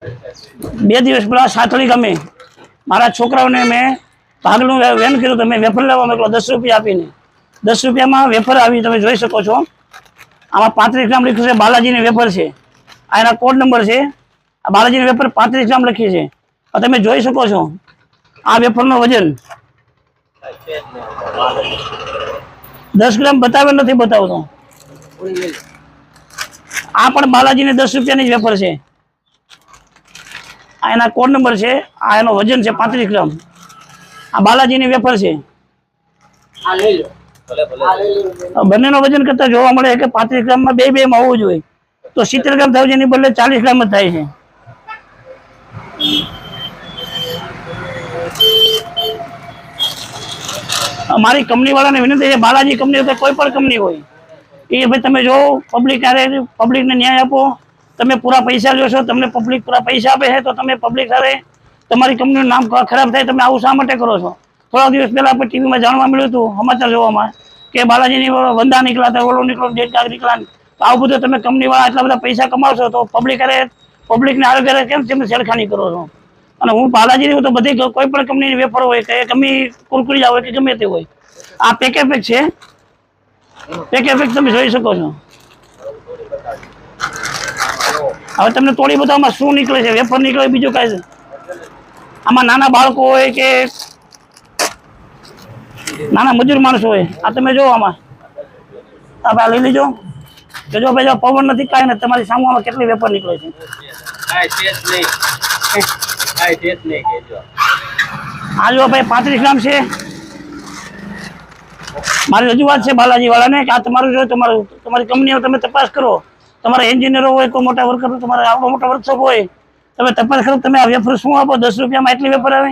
2 દિવસ પહેલા સાથળી ગામે મારા છોકરાઓને મેં ભાગનું વેન કર્યું તો મેં વેફર લેવા મોકલો 10 રૂપિયા આપીને 10 રૂપિયામાં વેફર આવી તમે જોઈ શકો છો આમાં 35 ગ્રામ લખ્યું છે બાલાજીની વેફર છે આ એના કોડ નંબર છે આ બાલાજીની વેફર 35 ગ્રામ લખી છે તમે જોઈ શકો છો આ વેફરનું વજન 10 ગ્રામ બતાવેલ નથી બતાવતો આ પણ બાલાજીની 10 રૂપિયાની જ વેફર છે આ એના કોડ નંબર છે આ એનો વજન છે 35 ગ્રામ આ બાલાજીની વેફર છે બંનેનો વજન કરતા જોવા મળે કે 35 ગ્રામમાં બે માં હોવું જોઈએ તો 70 ગ્રામ થાય છે એની બદલે 40 ગ્રામ જ થાય છે અમારી કંપની વાળાને વિનંતી છે બાલાજી કંપની કે કોઈ પણ કંપની હોય એ ભાઈ તમે જો પબ્લિકને ન્યાય આપો તમે પૂરા પૈસા લ્યો છો તમને પબ્લિક પૂરા પૈસા આપે છે તો તમે પબ્લિક સાથે તમારી કંપનીનું નામ ખરાબ થાય તમે આવું શા માટે કરો છો થોડા દિવસ પહેલા આપણે ટીવીમાં જાણવા મળ્યું હતું સમાચાર જોવામાં કે બાલાજીની વંદા નીકળ્યા હતા ઓલો નીકળો ડેટ કાગ નીકળ્યા તો આવું બધું તમે કંપનીવાળા આટલા બધા પૈસા કમાવશો તો પબ્લિકને આરોગ્ય કેમ તમે છેડખાની કરો છો અને હું બાલાજીની તો બધી કોઈ પણ કંપનીની વેફર હોય કે કંપની કુરકુરી હોય કે ગમે તે હોય આ પેક છે પેક તમે જોઈ શકો છો હવે તમને તોડી બતાવવામાં શું નીકળે છે વેફર નીકળે બીજું કાંઈ છે આમાં નાના બાળકો હોય કે નાના મજૂર માણસો હોય આ તમે જો આમાં આ લઈ લીજો જો ભાઈ પવન નથી કાંઈ નથી તમારી સામે આમાં કેટલી વેફર નીકળે છે આ જો ભાઈ 35 ગ્રામ છે મારી રજૂઆત છે બાલાજી વાળાને કે આ તમારું જો તમારી કંપનીઓ તમે તપાસ કરો તમારા એન્જિનિયરો હોય કોઈ મોટા વર્કર તમારા આવડો મોટા વર્કશોપ હોય તમે તપાસ કરો તમે આ વેફર શું આપો 10 રૂપિયામાં એટલી વેફર આવે